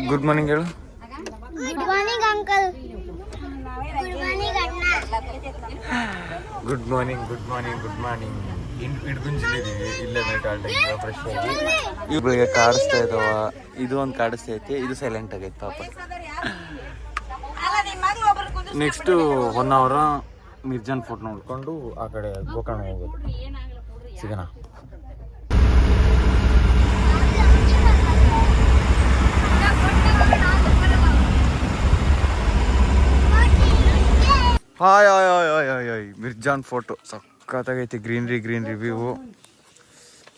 Good morning ಹೇಳು. Good morning uncle. Good morning ಅಣ್ಣ. Good morning good morning good morning. ಇಡ್ಗುಂಜಿಲಿದ್ದೀವಿ, ಇಲ್ಲೇ night all time fresh ಆಗಿ. ಇವುಗಳಿಗೆ ಕಾಡಿಸ್ತಾ ಇದಾವ. ಇದು ಒಂದು ಕಾಡಿಸ್ತೈತಿ, ಇದು ಸೈಲೆಂಟ್ ಆಗೈತೆ ಪಾಪ. ನೆಕ್ಸ್ಟ್ 1 hour ಮಿರ್ಜಾನ್ ಫೋರ್ಟ್ ನೋಡ್ಕೊಂಡು ಆ ಕಡೆ ಗೋಕರ್ಣ ಹೋಗೋದು. ಸಿಗೋಣ. Hi hi hi hi hi hi Mirjan photo ಸಕ್ಕತ್ತಾಗೈತಿ. Greenery view.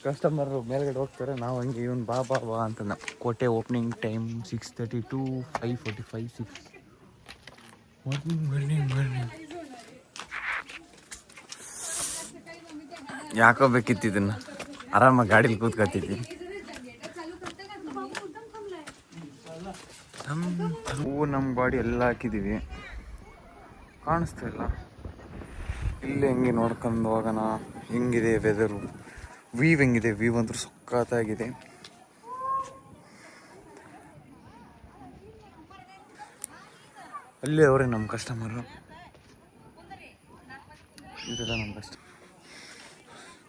ಕಸ್ಟಮರ್ ಮೇಲ್ಗಡೆ ಹೋಗ್ತಾರೆ, ನಾವು ಹಂಗೆ ಇವನು ಬಾ ಬಾ ಬಾ ಅಂತ. ಕೋಟೆ ಓಪನಿಂಗ್ ಟೈಮ್ 6:30 to 5:45. 6 ಮಾರ್ನಿಂಗ್. ಯಾಕೋ ಬೇಕಿತ್ತು ಇದನ್ನ, ಆರಾಮಾಗಿ ಗಾಡೀಲಿ ಕೂತ್ಕೊತಿದ್ವಿ. ಹೂವು ನಮ್ಮ ಗಾಡಿ ಎಲ್ಲ ಹಾಕಿದ್ದೀವಿ, ಕಾಣಿಸ್ತಾ ಇಲ್ಲ. ಇಲ್ಲೇ ಹೆಂಗೆ ನೋಡ್ಕೊಂಡು ಹೋಗೋಣ. ಹೆಂಗಿದೆ ವೆದರು, ವ್ಯೂ ಹೆಂಗಿದೆ? ವ್ಯೂ ಅಂತೂ ಸಕ್ಕತ್ತಾಗಿದೆ. ಅಲ್ಲೇ ಅವರೇ ನಮ್ಮ ಕಸ್ಟಮರು, ಇದೆಲ್ಲ ನಮ್ಮ ಕಸ್ಟಮರ್.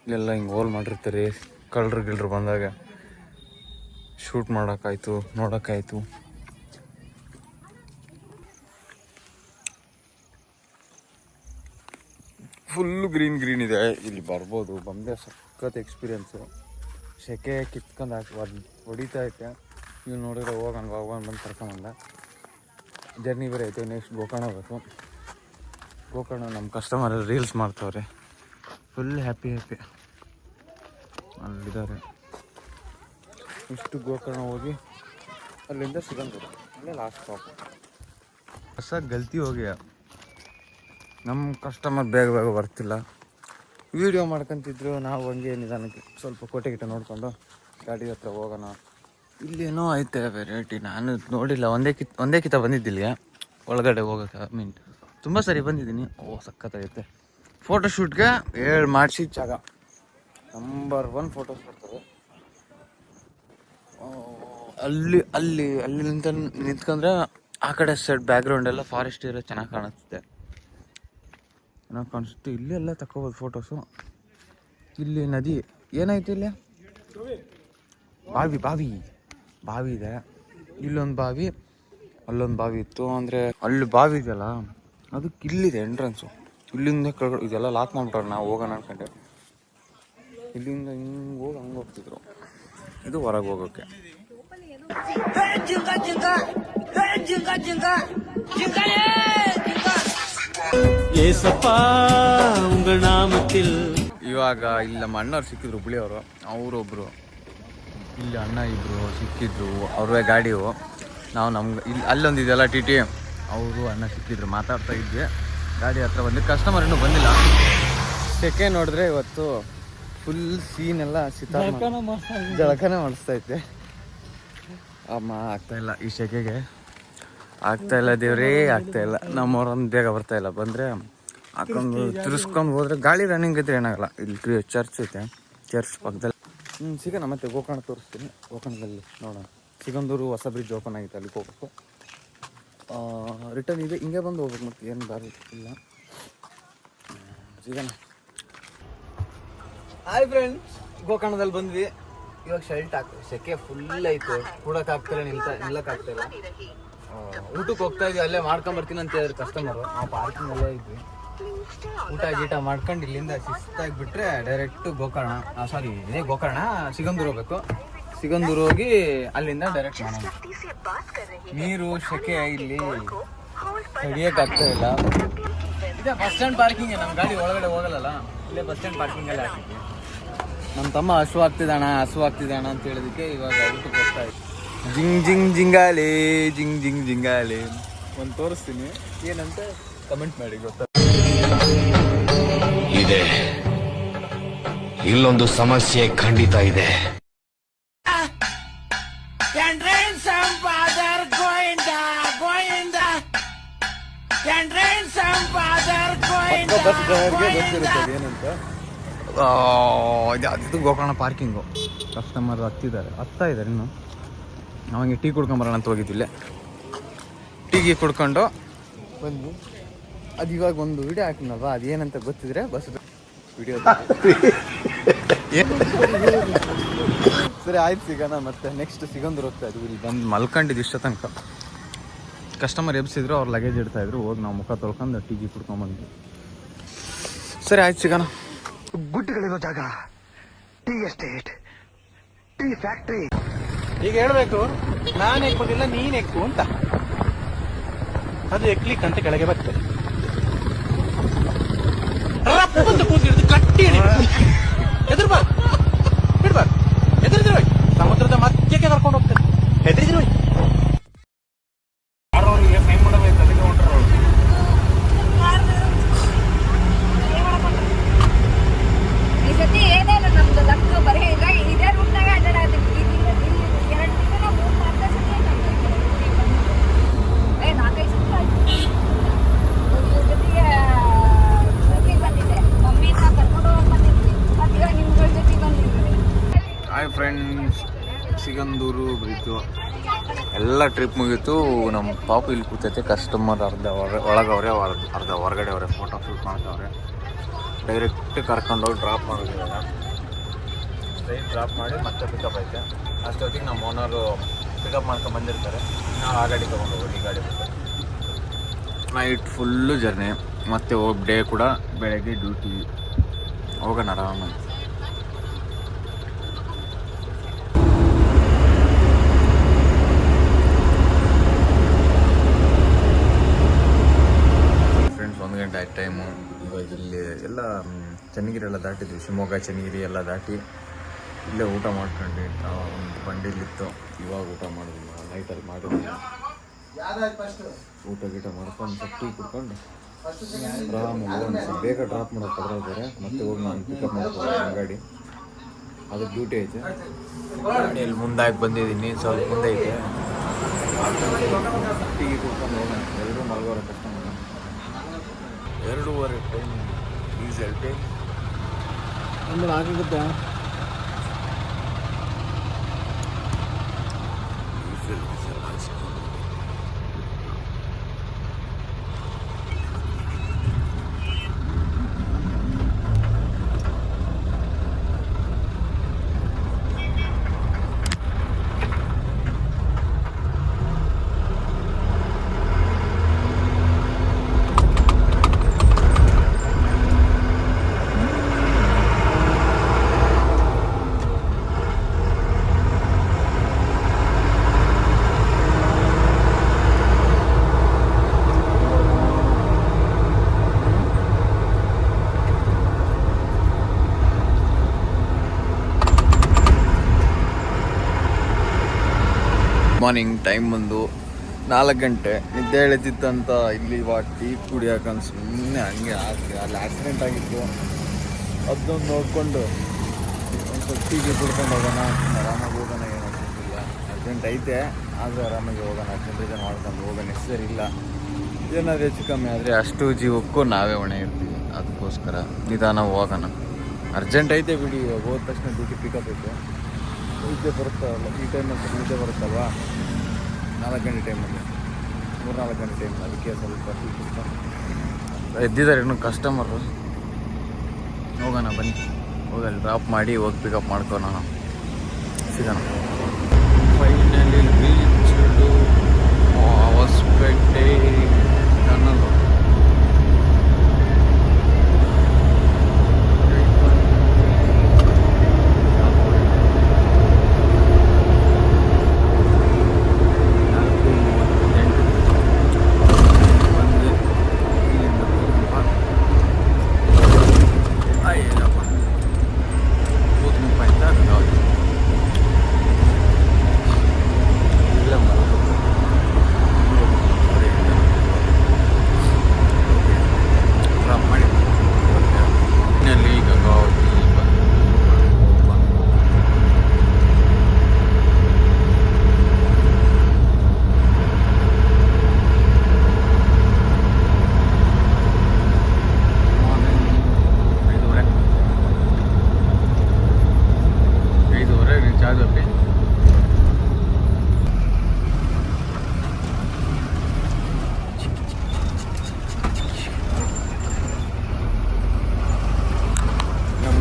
ಇಲ್ಲೆಲ್ಲ ಹಿಂಗೆ ಹೋಲ್ ಮಾಡಿರ್ತಾರೆ, ಕಳ್ಳರು ಬಂದಾಗ ಶೂಟ್ ಮಾಡೋಕ್ಕಾಯ್ತು, ನೋಡೋಕ್ಕಾಯ್ತು. ಫುಲ್ಲು ಗ್ರೀನ್ ಇದೆ. ಇಲ್ಲಿ ಬರ್ಬೋದು, ಬಂದೆ ಸಖತ್ ಎಕ್ಸ್ಪೀರಿಯೆನ್ಸು. ಸೆಕೆ ಕಿತ್ಕೊಂಡು ಹೊಡಿತಾ ಐತೆ. ಇವು ನೋಡಿದ್ರೆ ಹೋಗೋಣ ಬಂದು ಕರ್ಕೊಂಬಂದ. ಜರ್ನಿ ಬೇರೆ ಐತೆ. ನೆಕ್ಸ್ಟ್ ಗೋಕರ್ಣ ಹೋಗ್ಬೇಕು. ಗೋಕರ್ಣ ನಮ್ಮ ಕಸ್ಟಮರ್ ರೀಲ್ಸ್ ಮಾಡ್ತವ್ರೆ, ಫುಲ್ ಹ್ಯಾಪಿ ಅಲ್ಲಿದ್ದಾರೆ. ಇಷ್ಟು ಗೋಕರ್ಣ ಹೋಗಿ ಅಲ್ಲಿಂದ ಸಿಗಂದೂರ, ಅಲ್ಲೇ ಲಾಸ್ಟ್ ಸ್ಟಾಪ್. ಹೊಸ ಗಲ್ತಿ ಹೋಗಿ ನಮ್ಮ ಕಸ್ಟಮರ್ ಬೇಗ ಬರ್ತಿಲ್ಲ. ವೀಡಿಯೋ ಮಾಡ್ಕೊತಿದ್ರು, ನಾವು ಹಂಗೆ ನಿಧಾನಕ್ಕೆ ಸ್ವಲ್ಪ ಕೋಟೆ ಗಿಟ ನೋಡಿಕೊಂಡು ಗಾಡಿ ಹತ್ರ ಹೋಗೋಣ. ಇಲ್ಲೇನೋ ಐತೆ ವೆರೈಟಿ, ನಾನು ನೋಡಿಲ್ಲ. ಒಂದೇ ಕಿತ ಬಂದಿದ್ದಿಲ್ಲಿಗೆ ಒಳಗಡೆ ಹೋಗೋಕೆ. ತುಂಬ ಸರಿ ಬಂದಿದ್ದೀನಿ. ಸಖತ್ತಾಗೈತೆ. ಫೋಟೋಶೂಟ್ಗೆ ಮಾಡಿಸಿ ಜಾಗ ನಂಬರ್ 1 ಫೋಟೋಸ್ ಬರ್ತದೆ. ಅಲ್ಲಿ ನಿಂತ್ಕೊಂಡ್ರೆ ಆ ಕಡೆ ಸೈಡ್ ಬ್ಯಾಕ್ಗ್ರೌಂಡ್ ಎಲ್ಲ ಫಾರೆಸ್ಟ್ ಇರೋ ಚೆನ್ನಾಗಿ ಕಾಣಿಸುತ್ತೆ. ಇಲ್ಲೆಲ್ಲ ತಗೋಬೋದು ಫೋಟೋಸು. ಇಲ್ಲಿ ನದಿ ಏನಾಯ್ತು, ಇಲ್ಲಿ ಬಾವಿ ಇದೆ. ಇಲ್ಲೊಂದು ಬಾವಿ, ಅಲ್ಲೊಂದು ಬಾವಿ ಇತ್ತು. ಅಂದರೆ ಅಲ್ಲಿ ಬಾವಿ ಇದೆಯಲ್ಲ, ಅದಕ್ಕೆ ಇಲ್ಲಿದೆ ಎಂಟ್ರೆನ್ಸು. ಇಲ್ಲಿಂದ ಕೆಳಗಡೆ ಇದೆಲ್ಲ ಲಾಕ್ ಮಾಡ್ಬಿಟ್ರೆ ನಾವು ಹೋಗೋಣ ಅನ್ಕೊಂಡೆ. ಇಲ್ಲಿಂದ ಹಿಂಗೆ ಹೋಗಿ ಹಂಗೆ ಹೋಗ್ತಿದ್ರು. ಇದು ಹೊರಗೆ ಹೋಗೋಕ್ಕೆ. ಇವಾಗ ಇಲ್ಲಿ ನಮ್ಮ ಅಣ್ಣವ್ರು ಸಿಕ್ಕಿದ್ರು, ಹುಬ್ಳಿಯವರು. ಅವರೊಬ್ರು ಇಲ್ಲಿ ಅಣ್ಣ ಇಬ್ರು ಸಿಕ್ಕಿದ್ರು, ಅವ್ರವೇ ಗಾಡಿಯು. ನಾವು ನಮ್ಗೆ ಇಲ್ಲಿ ಅಲ್ಲೊಂದಿದೆಯಲ್ಲ TT, ಅವರು ಅಣ್ಣ ಸಿಕ್ಕಿದ್ರು, ಮಾತಾಡ್ತಾ ಇದ್ವಿ. ಗಾಡಿ ಹತ್ರ ಬಂದು ಕಸ್ಟಮರ್ ಇನ್ನೂ ಬಂದಿಲ್ಲ. ಸೆಕೆ ನೋಡಿದ್ರೆ ಇವತ್ತು ಫುಲ್ ಸೀನ್ ಎಲ್ಲ ಜಳಕನೇ ಮಾಡಿಸ್ತೈತೆ. ಅಮ್ಮ ಆಗ್ತಾಯಿಲ್ಲ, ಈ ಸೆಕೆಗೆ ಆಗ್ತಾಯಿಲ್ಲ ದೇವ್ರೇ, ಆಗ್ತಾಯಿಲ್ಲ. ನಮ್ಮವ್ರೊಂದು ಬೇಗ ಬರ್ತಾಯಿಲ್ಲ. ಬಂದರೆ ಹಾಕೊಂಡು ತಿರ್ಸ್ಕೊಂಡು ಹೋದ್ರೆ ಗಾಳಿ ರನ್ನಿಂಗ್ ಇದ್ರೆ ಏನಾಗಲ್ಲ. ಇಲ್ಲಿ ಚರ್ಚ್ ಐತೆ, ಚರ್ಚ್ ಪಕ್ಕದಲ್ಲಿ. ಸಿಗೋಣ ಮತ್ತೆ ಗೋಕರ್ಣ ತೋರಿಸ್ತೀನಿ. ಗೋಕರ್ಣದಲ್ಲಿ ನೋಡೋಣ. ಸಿಗಂದೂರು ಹೊಸ ಬ್ರಿಡ್ಜ್ ಓಪನ್ ಆಗಿತ್ತು, ಅಲ್ಲಿಗೆ ಹೋಗ್ಬೇಕು. ರಿಟರ್ನ್ ಇದೆ, ಹಿಂಗೆ ಬಂದು ಹೋಗ್ಬೇಕು. ಮತ್ತೆ ಏನು ದಾರಿ ಇಲ್ಲ. ಸಿಗೋಣ. ಹಾಯ್ ಫ್ರೆಂಡ್ಸ್, ಗೋಕರ್ಣದಲ್ಲಿ ಬಂದ್ವಿ. ಇವಾಗ ಶರ್ಟ್ ಹಾಕ್ತೀವಿ. ಸೆಕೆ ಫುಲ್ ಐತೆ, ಕೂಡೋಕ್ಕಾಗ್ತಿಲ್ಲ, ನಿಲ್ಲಕ್ಕಾಗ್ತಿಲ್ಲ. ಊಟಕ್ಕೆ ಹೋಗ್ತಾ ಇದ್ವಿ, ಅಲ್ಲೇ ಮಾಡ್ಕೊಂಬರ್ತೀನಿ ಅಂತ ಹೇಳಿದ್ರು ಕಸ್ಟಮರು. ನಾವು ಪಾರ್ಕಿಂಗ್ ಅಲ್ಲೇ ಇದ್ವಿ. ಊಟ ಗೀಟ ಮಾಡ್ಕೊಂಡು ಇಲ್ಲಿಂದ ಶಿಸ್ತಾಗಿ ಬಿಟ್ಟರೆ ಡೈರೆಕ್ಟ್ ಗೋಕರ್ಣ. ಇದೇ ಗೋಕರ್ಣ, ಸಿಗಂದೂರು ಹೋಗ್ಬೇಕು. ಸಿಗಂದೂರು ಹೋಗಿ ಅಲ್ಲಿಂದ ಡೈರೆಕ್ಟ್ ಮಾಡೋಣ. ನೀರು ಸೆಕೆ ಇಲ್ಲಿ ತಡಿಯೋಕ್ಕಾಗ್ತಾ ಇಲ್ಲ. ಇದೇ ಬಸ್ ಸ್ಟ್ಯಾಂಡ್ ಪಾರ್ಕಿಂಗ್. ನಮ್ಮ ಗಾಡಿ ಒಳಗಡೆ ಹೋಗಲ್ಲ, ಇಲ್ಲೇ ಬಸ್ ಸ್ಟ್ಯಾಂಡ್ ಪಾರ್ಕಿಂಗಲ್ಲೇ ಹಾಕಿದ್ವಿ. ನಮ್ಮ ತಮ್ಮ ಹಸು ಆಗ್ತಿದ್ದಾಣ ಅಂತ ಹೇಳೋದಕ್ಕೆ ಇವಾಗ ಊಟಕ್ಕೆ ಹೋಗ್ತಾ ಇದ್ವಿ. ಜಿಂಗಾಲೆ ಒಂದು ತೋರಿಸ್ತೀನಿ, ಏನಂತ ಕಮೆಂಟ್ ಮಾಡಿ. ಗೊತ್ತಾ ಇದೆ, ಇಲ್ಲೊಂದು ಸಮಸ್ಯೆ ಖಂಡಿತ ಇದೆ. ಬಸ್ ಡ್ರೈವರ್ಗೆ ಗೊತ್ತಿರುತ್ತೆ ಏನಂತ. ಇದು ಗೋಕರ್ಣ ಪಾರ್ಕಿಂಗು. ಕಸ್ಟಮರ್ ಹತ್ತಾ ಇದ್ದಾರೆ ಇನ್ನು. ಅವಂಗೆ ಟೀ ಕುಡ್ಕೊಂಬರೋಣ ಅಂತ ಹೋಗಿದ್ದಿಲ್ಲ. ಟೀಗೆ ಕುಡ್ಕೊಂಡು ಬಂದು ಅದು ಇವಾಗ ಒಂದು ವಿಡಿಯೋ ಹಾಕಿನಲ್ವ, ಅದೇನಂತ ಗೊತ್ತಿದ್ರೆ ಬಸ್ ವಿಡಿಯೋ ಸರಿ ಆಯ್ತು, ಸಿಗೋಣ ಮತ್ತೆ ನೆಕ್ಸ್ಟ್ ಸಿಗಂದ್ರು ಹೋಗ್ತಾ ಇದ್ವಿ. ಇಲ್ಲಿ ಬಂದು ಮಲ್ಕೊಂಡಿದ್ದು ಇಷ್ಟ ತನಕ. ಕಸ್ಟಮರ್ ಎಬ್ಸಿದ್ರು, ಅವ್ರು ಲಗೇಜ್ ಇಡ್ತಾಯಿದ್ರು. ಹೋಗಿ ನಾವು ಮುಖ ತೊಳ್ಕೊಂಡು ಟೀಗಿ ಕುಡ್ಕೊಂಬಂದ್ವಿ. ಸರಿ ಆಯ್ತು, ಸಿಗೋಣ. ಗುಡ್ಡಗಳಿರೋ ಜಾಗ, ಟೀ ಎಸ್ಟೇಟ್, ಟೀ ಫ್ಯಾಕ್ಟ್ರಿ. ಈಗ ಹೇಳ್ಬೇಕು ನಾನು ಎಕ್ಕೋದಿಲ್ಲ ನೀನ್ ಎಕ್ಕು ಅಂತ. ಅದು ಎಕ್ಲಿಕ್ ಅಂತ ಕೆಳಗೆ ಬರ್ತದೆ. ಕೂತಿಡ್ದು ಕಟ್ಟಿ ಎದುರ್ಬಾರ್ದು, ಬಿಡ್ಬಾರ್ದು. ಎದುರಿದ್ರು ಸಮುದ್ರದ ಮಧ್ಯಕ್ಕೆ ಕರ್ಕೊಂಡು ಹೋಗ್ತಾರೆ. ಹೆದರಿದ್ರು ಈ ಸತಿ ಏನೇನು ನಮ್ದು ಲಕ್ಕ ಬರೀ ಇದೇ ರೂಟ್ನಾಗ ಅಡ್ಡಾಡತ್ತೀವಿ. ಎರಡು ತಿಂಗಳ 3-4 ಸತಿ 4-5 ಸತಿ ಆಯ್ತು. ಜೊತೆಗೆ ಬಂದಿದ್ದೆ, ಮಮ್ಮಿನ ಕರ್ಕೊಂಡು ಹೋಗಿ ಬಂದಿದ್ವಿ. ಮತ್ತೀಗ ನಿಮ್ಗಳ ಜೊತೆಗೆ ಬಂದಿದ್ವಿ. ಹಾಯ್ ಫ್ರೆಂಡ್ಸ್, ಸಿಗಂದೂರು ಬ್ರಿಡ್ಜು ಎಲ್ಲ ಟ್ರಿಪ್ ಮುಗೀತು. ನಮ್ಮ ಪಾಪು ಇಲ್ಲಿ ಕೂತೈತೆ. ಕಸ್ಟಮರ್ ಅರ್ಧ ಒಳಗವ್ರೆ, ಅರ್ಧ ಹೊರಗಡೆ ಅವರೇ. ಫೋಟೋ ಶೂಟ್ ಮಾಡ್ತಾವ್ರೆ. ಡೈರೆಕ್ಟ್ ಕರ್ಕೊಂಡೋಗಿ ಡ್ರಾಪ್ ಮಾಡೋದಿವಾಗ. ಸ್ಟ್ರೈಟ್ ಡ್ರಾಪ್ ಮಾಡಿ ಮತ್ತೆ ಪಿಕಪ್ ಐತೆ. ಅಷ್ಟೊತ್ತಿಗೆ ನಮ್ಮ ಓನರು ಪಿಕಪ್ ಮಾಡ್ಕೊಂಡು ಬಂದಿರ್ತಾರೆ. ನಾವು ಆ ಗಾಡಿ ತೊಗೊಂಡು ಹೋಗೋದು, ಈ ಗಾಡಿ ಬಿಟ್ಟು. ನೈಟ್ ಫುಲ್ಲು ಜರ್ನಿ, ಮತ್ತೆ ಡೇ ಕೂಡ ಬೆಳಗ್ಗೆ ಡ್ಯೂಟಿ. ಹೋಗೋಣ ಆರಾಮಾಗಿ. ಫ್ರೆಂಡ್ಸ್, 1 ಗಂಟೆ ಆಯ್ತು ಟೈಮು. ಇವಾಗ ಇಲ್ಲಿ ಎಲ್ಲ ಚನ್ನಗಿರಿ ಎಲ್ಲ ದಾಟಿದ್ವಿ. ಶಿವಮೊಗ್ಗ, ಚನ್ನಗಿರಿ ಎಲ್ಲ ದಾಟಿ ಇಲ್ಲೇ ಊಟ ಮಾಡ್ಕೊಂಡು ಒಂದು ಬಂಡಿಲಿತ್ತು. ಇವಾಗ ಊಟ ಮಾಡಿದ್ವಿ, ನೈಟಲ್ಲಿ ಮಾಡಿದ್ವಿ. ಊಟ ಗೀಟ ಮಾಡ್ಕೊಂಡು ಸ್ವಲ್ಪ ಟೀ ಕುಡ್ಕೊಂಡು ಆರಾಮಾಗಿ ಒಂದು ಬೇಗ ಡ್ರಾಪ್ ಮಾಡೋಕೆ ಅದ್ರಾಗ್ತಾರೆ. ಮತ್ತೆ ಹೋಗಿ ನಾನು ಪಿಕಪ್ ಮಾಡ್ಕೊಂಡು ಗಾಡಿ. ಅದು ಡ್ಯೂಟಿ ಐತೆ. ಗಾಡಿಯಲ್ಲಿ ಮುಂದಾಗಿ ಬಂದಿದ್ದೀನಿ, ಸ್ವಲ್ಪ ಮುಂದೆ ಐತೆ. ಟೀ ಕುಡ್ಕೊಂಡು ಹೋಗೋಣ. ಎಲ್ಲರೂ ಮಲಗೋರ ಕಸ್ಟಮರ್. 2:30 ಟೈಮ್, ಡೀಸೆಲ್ ಟೈಮ್ ಅಂದ್ರೆ ಆಗುತ್ತೆ. ಮಾರ್ನಿಂಗ್ ಟೈಮ್ ಬಂದು 4 ಗಂಟೆ. ನಿದ್ದೆ ಎಳೆತಿತ್ತಂತ ಇಲ್ಲಿ ಇವಾಗ ಟೀ ಕುಡಿಯೋಕಂತ ಸುಮ್ಮನೆ ಹಂಗೆ ಹಾಕಿ ಅಲ್ಲಿ ಆಕ್ಸಿಡೆಂಟ್ ಆಗಿತ್ತು. ಅದನ್ನೊಂದು ನೋಡಿಕೊಂಡು ಒಂದು ಸ್ವಲ್ಪ ಟೀಗೆ ಕುಡ್ಕೊಂಡು ಹೋಗೋಣ, ಆರಾಮಾಗಿ ಹೋಗೋಣ. ಏನು ಅರ್ಜೆಂಟಿಲ್ಲ, ಅರ್ಜೆಂಟ್ ಐತೆ ಆದರೂ ಆರಾಮಾಗಿ ಹೋಗೋಣ. ಅರ್ಜೆಂಟ್ ಮಾಡ್ಕೊಂಡು ಹೋಗೋಣ, ಹೆಸರು ಇಲ್ಲ. ಏನಾದರೂ ಹೆಚ್ಚು ಕಮ್ಮಿ ಆದರೆ ಅಷ್ಟು ಜೀವಕ್ಕೂ ನಾವೇ ಹೊಣೆ ಇರ್ತೀವಿ. ಅದಕ್ಕೋಸ್ಕರ ನಿಧಾನ ಹೋಗೋಣ. ಅರ್ಜೆಂಟ್ ಐತೆ ಬಿಡಿ. ಇವಾಗ ಹೋದ ತಕ್ಷಣ ಡ್ಯೂಟಿ ಪಿಕಪ್ ಐತೆ. ನಿದ್ದೆ ಬರುತ್ತಲ್ಲ ಈ ಟೈಮಲ್ಲಿ, ನಿದ್ದೆ ಬರುತ್ತಲ್ವ 4 ಗಂಟೆ ಟೈಮಲ್ಲಿ, 3-4 ಗಂಟೆ ಟೈಮ್. ಅದಕ್ಕೆ ಸ್ವಲ್ಪ ಟೀ ಕುಡ್ಕೊಂಡು ಎದ್ದಿದ್ದಾರೆ ಇನ್ನೂ ಕಸ್ಟಮರು. ಹೋಗೋಣ ಬನ್ನಿ, ಹೋಗಲ್ಲಿ ಡ್ರಾಪ್ ಮಾಡಿ ಹೋಗಿ ಪಿಕಪ್ ಮಾಡ್ಕೊಳ್ಳೋಣ. ಸಿಗೋಣ. Finally reached Hosapete tunnel.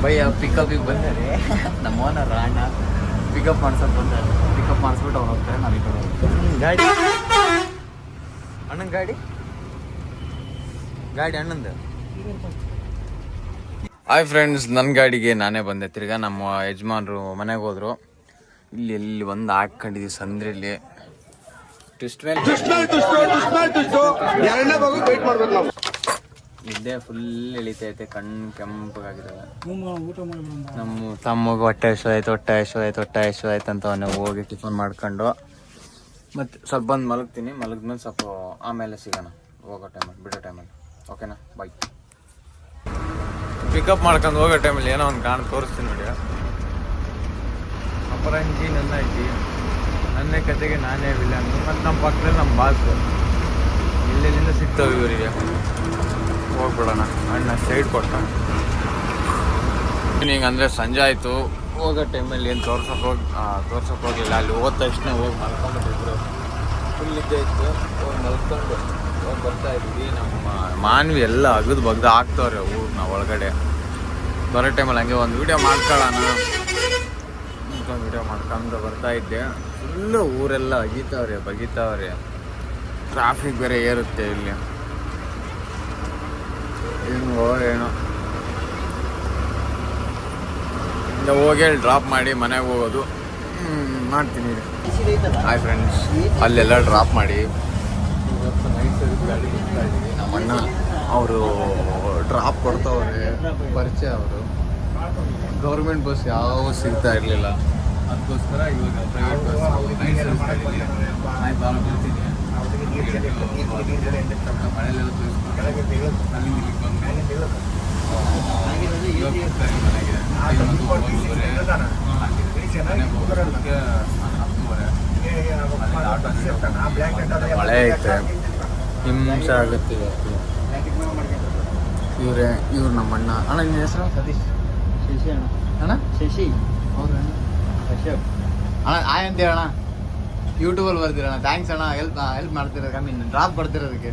ಭಯ್ಯ ಪಿಕಪ್ಪಿಗೆ ಬಂದರೆ ನಮ್ಮ ಓನರ್ ಅಣ್ಣ ಪಿಕಪ್ ಮಾಡ್ಸೋಕೆ ಬಂದಾರೆ. ಪಿಕಪ್ ಮಾಡಿಸ್ಬಿಟ್ಟು ಅವ್ನು ಹೋಗ್ತಾರೆ, ನಾವು ಈ ಕಡೆ ಹೋಗ್ತೀವಿ. ಗಾಡಿ ಅಣ್ಣನ ಗಾಡಿ ಅಣ್ಣಂದು. ಹಾಯ್ ಫ್ರೆಂಡ್ಸ್, ನನ್ನ ಗಾಡಿಗೆ ನಾನೇ ಬಂದೆ. ತಿರ್ಗಾ ನಮ್ಮ ಯಜಮಾನ್ರು ಮನೆಗೆ ಹೋದ್ರು. ಇಲ್ಲಿ ಒಂದು ಹಾಕೊಂಡಿದ್ದೀವಿ ಸಂದ್ರಲ್ಲಿ. ನಿದ್ದೆ ಫುಲ್ ಎಳಿತೈತೆ, ಕಣ್ಣು ಕೆಂಪಗಾಗಿದ್ದಾವೆ. ನಮ್ಮ ತಮ್ಮಗೆ ಹೊಟ್ಟೆ ಹಸಿವಾಯ್ತು ಅಂತ ಅವನೇ ಹೋಗಿ ಟಿಫನ್ ಮಾಡ್ಕೊಂಡು ಮತ್ತೆ ಸ್ವಲ್ಪ ಬಂದು ಮಲಗ್ತೀನಿ. ಮಲಗಿದ್ಮೇಲೆ ಸ್ವಲ್ಪ ಆಮೇಲೆ ಸಿಗೋಣ, ಹೋಗೋ ಟೈಮಲ್ಲಿ, ಬಿಡೋ ಟೈಮಲ್ಲಿ. ಓಕೆನಾ, ಬಾಯ್. ಪಿಕಪ್ ಮಾಡ್ಕೊಂಡು ಹೋಗೋ ಟೈಮಲ್ಲಿ ಏನೋ ಒಂದು ಕಾಣ್ ತೋರಿಸ್ತೀನಿ ನೋಡಿ. ಅಪರಂಜಿ ನನ್ನ ಐತಿ, ನನ್ನ ಕತೆಗೆ ನಾನೇ ವಿಲನ್. ಮತ್ತು ನಮ್ಮ ಪಕ್ಕದಲ್ಲಿ ನಮ್ಮ ಬಾಸು. ಇಲ್ಲೆಲ್ಲಿಂದ ಸಿಗ್ತಾವೆ ಇವರಿಗೆ. ಹೋಗ್ಬಿಡೋಣ, ಅಣ್ಣ ಸೈಡ್ ಕೊಟ್ಟ. ಹಿಂಗೆ ಅಂದರೆ ಸಂಜೆ ಆಯಿತು. ಹೋಗೋ ಟೈಮಲ್ಲಿ ಏನು ತೋರ್ಸೋಕೆ ಹೋಗಲಿಲ್ಲ. ಅಲ್ಲಿ ಹೋದ ತಕ್ಷಣ ಹೋಗಿ ಮಲ್ಕೊಂಡ್ಬಿಟ್ಟಿದ್ರು. ಫುಲ್ ನಿದ್ದೆ ಇತ್ತು. ಹೋಗಿ ಮಲ್ಕೊಂಡು ಹೋಗಿ ಬರ್ತಾ ಇದ್ವಿ. ನಮ್ಮ ಮಾನ್ವಿ ಎಲ್ಲ ಅಗದು ಬಗ್ದು ಹಾಕ್ತವ್ರೆ ಊರನ್ನ ಒಳಗಡೆ. ಬರೋ ಟೈಮಲ್ಲಿ ಹಂಗೆ ಒಂದು ವೀಡಿಯೋ ಮಾಡ್ಕೊಳ್ಳೋಣ ಅಂತ ವೀಡಿಯೋ ಮಾಡ್ಕೊಂಡು ಬರ್ತಾ ಇದ್ದೆ. ಫುಲ್ಲು ಊರೆಲ್ಲ ಬಗೀತಾವ್ರೆ. ಟ್ರಾಫಿಕ್ ಬೇರೆ ಏರುತ್ತೆ ಇಲ್ಲಿ. ಏನೋ ಹೋಗಿ ಡ್ರಾಪ್ ಮಾಡಿ ಮನೆಗೆ ಹೋಗೋದು ಮಾಡ್ತೀನಿ. ಹಾಯ್ ಫ್ರೆಂಡ್ಸ್, ಅಲ್ಲೆಲ್ಲ ಡ್ರಾಪ್ ಮಾಡಿ ನಮ್ಮ ಅಣ್ಣ ಅವರು ಡ್ರಾಪ್ ಕೊಡ್ತಾವ್ರೆ. ಪರಿಚಯ ಅವರು. ಗೌರ್ಮೆಂಟ್ ಬಸ್ ಯಾವ ಸಿಗ್ತಾ ಇರಲಿಲ್ಲ, ಅದಕ್ಕೋಸ್ಕರ ಇವಾಗ ಪ್ರೈವೇಟ್ ಬಸ್ ನೈಟ್ ಸರ್ವಿಸ್ ಬರ್ತೀನಿ. ಮಳೆಯಲ್ಲೆಲ್ಲ ಮಳೆ ಐತೆ, ಹಿಂಸೆ ಆಗುತ್ತೆ ಇವತ್ತು. ಇವ್ರು ನಮ್ಮ ಅಣ್ಣ. ಅಣ್ಣ ನಿನ್ನ ಹೆಸರು? ಸತೀಶ್. ಶಶಿ ಅಣ್ಣ. ಅಣ್ಣ ಶಶಿ. ಹೌದು ಅಣ್ಣ. ಆಯ್ ಅಂತ ಹೇಳಣ್ಣ. ಯೂಟ್ಯೂಬಲ್ಲಿ ಬರ್ತೀರಣ್ಣ. ಥ್ಯಾಂಕ್ಸ್ ಅಣ್ಣ, ಹೆಲ್ಪ್ ಮಾಡ್ತಿರೋದು. ಡ್ರಾಪ್ ಬರ್ತಿರೋದಕ್ಕೆ.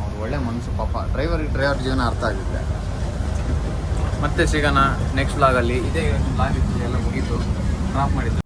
ಅವ್ರು ಒಳ್ಳೆ ಮನಸ್ಸು ಪಾಪ. ಡ್ರೈವರ್ ಜೀವನ ಅರ್ಥ ಆಗುತ್ತೆ. ಮತ್ತೆ ಸಿಗೋಣ ನೆಕ್ಸ್ಟ್ ವ್ಲಾಗಲ್ಲಿ. ಇದೇ ವ್ಲಾಗ್ ಎಲ್ಲ ಮುಗೀತು, ಡ್ರಾಪ್ ಮಾಡಿದ್ದು.